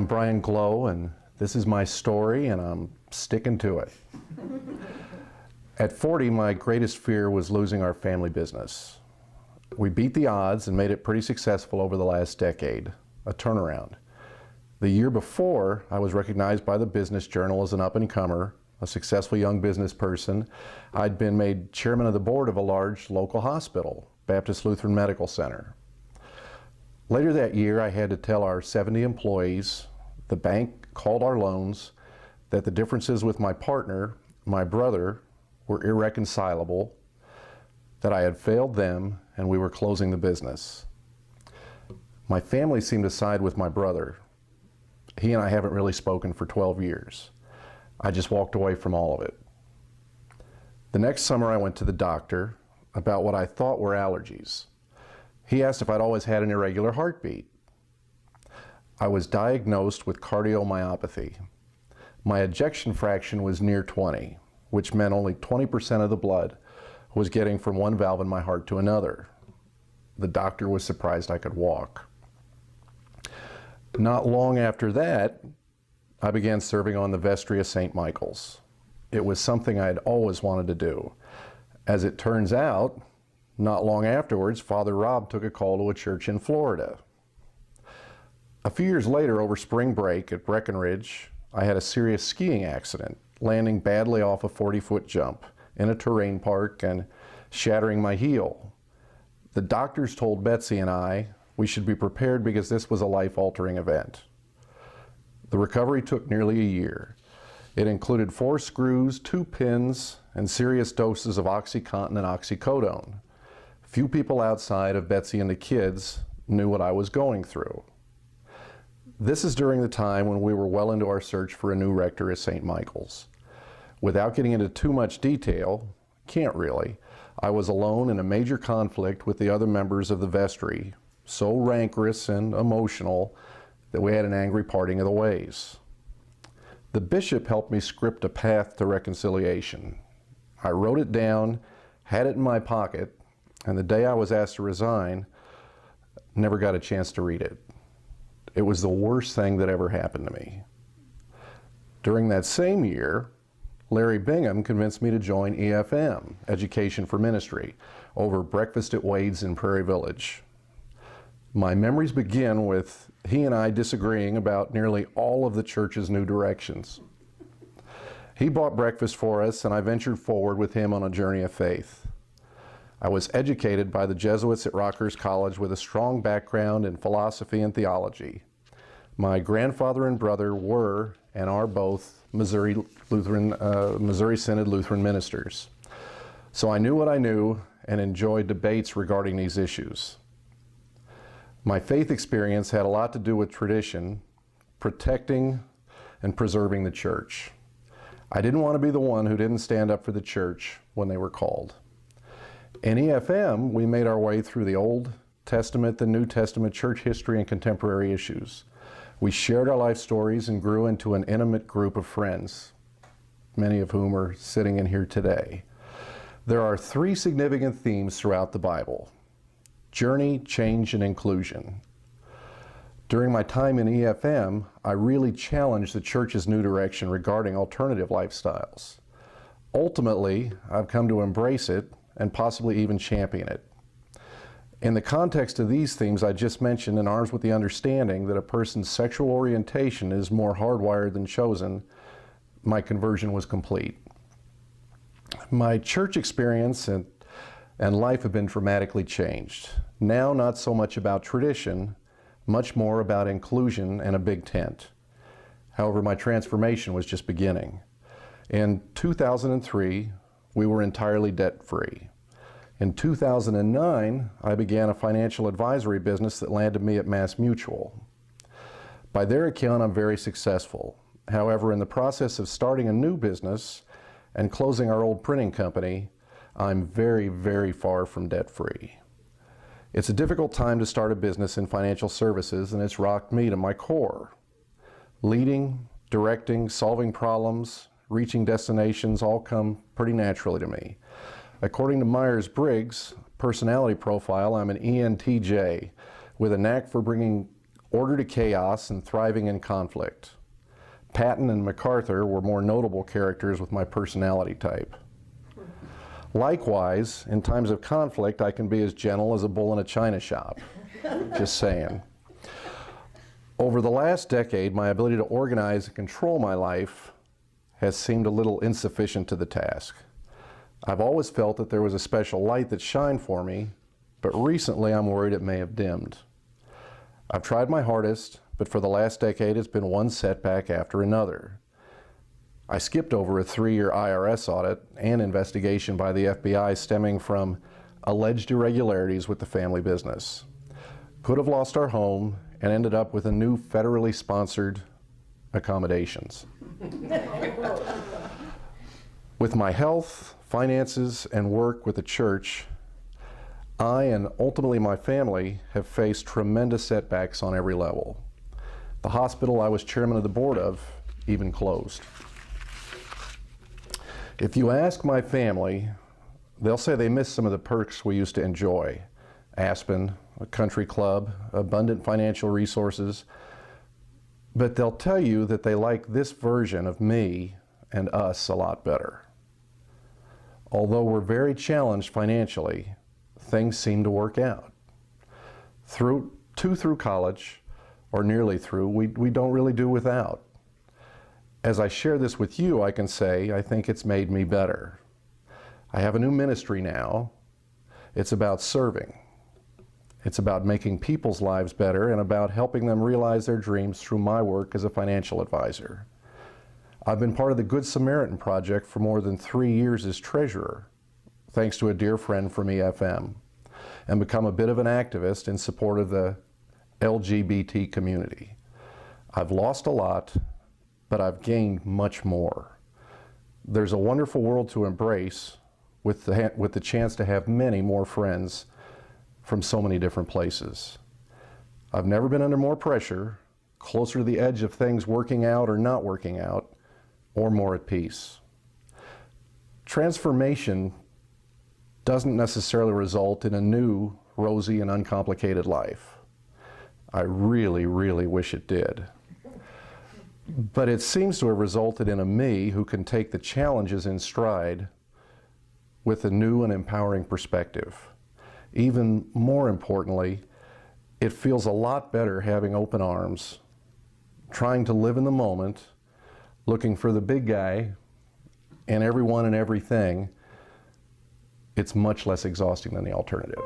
I'm Brian Gloe, and this is my story, and I'm sticking to it. At 40, my greatest fear was losing our family business. We beat the odds and made it pretty successful over the last decade, a turnaround. The year before, I was recognized by the Business Journal as an up-and-comer, a successful young business person. I'd been made chairman of the board of a large local hospital, Baptist Lutheran Medical Center. Later that year, I had to tell our 70 employees, the bank called our loans, that the differences with my partner, my brother, were irreconcilable, that I had failed them, and we were closing the business. My family seemed to side with my brother. He and I haven't really spoken for 12 years. I just walked away from all of it. The next summer, I went to the doctor about what I thought were allergies. He asked if I'd always had an irregular heartbeat. I was diagnosed with cardiomyopathy. My ejection fraction was near 20, which meant only 20% of the blood was getting from one valve in my heart to another. The doctor was surprised I could walk. Not long after that, I began serving on the vestry of St. Michael's. It was something I had always wanted to do. As it turns out, not long afterwards, Father Rob took a call to a church in Florida. A few years later, over spring break at Breckenridge, I had a serious skiing accident, landing badly off a 40-foot jump in a terrain park and shattering my heel. The doctors told Betsy and I we should be prepared because this was a life-altering event. The recovery took nearly a year. It included 4 screws, 2 pins, and serious doses of OxyContin and oxycodone. Few people outside of Betsy and the kids knew what I was going through. This is during the time when we were well into our search for a new rector at St. Michael's. Without getting into too much detail, can't really, I was alone in a major conflict with the other members of the vestry, so rancorous and emotional that we had an angry parting of the ways. The bishop helped me script a path to reconciliation. I wrote it down, had it in my pocket, and the day I was asked to resign, never got a chance to read it. It was the worst thing that ever happened to me. During that same year, Larry Bingham convinced me to join EFM, Education for Ministry, over breakfast at Wade's in Prairie Village. My memories begin with he and I disagreeing about nearly all of the church's new directions. He bought breakfast for us, and I ventured forward with him on a journey of faith. I was educated by the Jesuits at Rockhurst College with a strong background in philosophy and theology. My grandfather and brother were and are both Missouri Synod Lutheran ministers. So I knew what I knew and enjoyed debates regarding these issues. My faith experience had a lot to do with tradition, protecting and preserving the church. I didn't want to be the one who didn't stand up for the church when they were called. In EFM, we made our way through the Old Testament, the New Testament, church history, and contemporary issues. We shared our life stories and grew into an intimate group of friends, many of whom are sitting in here today. There are 3 significant themes throughout the Bible: journey, change, and inclusion. During my time in EFM, I really challenged the church's new direction regarding alternative lifestyles. Ultimately, I've come to embrace it and possibly even champion it. In the context of these themes I just mentioned, and armed with the understanding that a person's sexual orientation is more hardwired than chosen, my conversion was complete. My church experience and life have been dramatically changed. Now not so much about tradition, much more about inclusion and a big tent. However, my transformation was just beginning. In 2003, we were entirely debt-free. In 2009, I began a financial advisory business that landed me at Mass Mutual. By their account, I'm very successful. However, in the process of starting a new business and closing our old printing company, I'm very, very far from debt-free. It's a difficult time to start a business in financial services, and it's rocked me to my core. Leading, directing, solving problems, reaching destinations all come pretty naturally to me. According to Myers-Briggs personality profile, I'm an ENTJ with a knack for bringing order to chaos and thriving in conflict. Patton and MacArthur were more notable characters with my personality type. Likewise, in times of conflict, I can be as gentle as a bull in a china shop. Just saying. Over the last decade, my ability to organize and control my life has seemed a little insufficient to the task. I've always felt that there was a special light that shined for me, but recently I'm worried it may have dimmed. I've tried my hardest, but for the last decade it's been one setback after another. I skipped over a 3-year IRS audit and investigation by the FBI stemming from alleged irregularities with the family business. Could have lost our home and ended up with a new federally sponsored accommodations. With my health, finances, and work with the church, I and ultimately my family have faced tremendous setbacks on every level. The hospital I was chairman of the board of even closed. If you ask my family, they'll say they miss some of the perks we used to enjoy. Aspen, a country club, abundant financial resources. But they'll tell you that they like this version of me and us a lot better. Although we're very challenged financially, things seem to work out. Through college, or nearly through, we don't really do without. As I share this with you, I can say I think it's made me better. I have a new ministry now. It's about serving. It's about making people's lives better and about helping them realize their dreams through my work as a financial advisor. I've been part of the Good Samaritan Project for more than 3 years as treasurer, thanks to a dear friend from EFM, and become a bit of an activist in support of the LGBT community. I've lost a lot, but I've gained much more. There's a wonderful world to embrace with the chance to have many more friends from so many different places. I've never been under more pressure, closer to the edge of things working out or not working out, or more at peace. Transformation doesn't necessarily result in a new, rosy, and uncomplicated life. I really, really wish it did. But it seems to have resulted in a me who can take the challenges in stride with a new and empowering perspective. Even more importantly, it feels a lot better having open arms, trying to live in the moment, looking for the big guy and everyone and everything. It's much less exhausting than the alternative.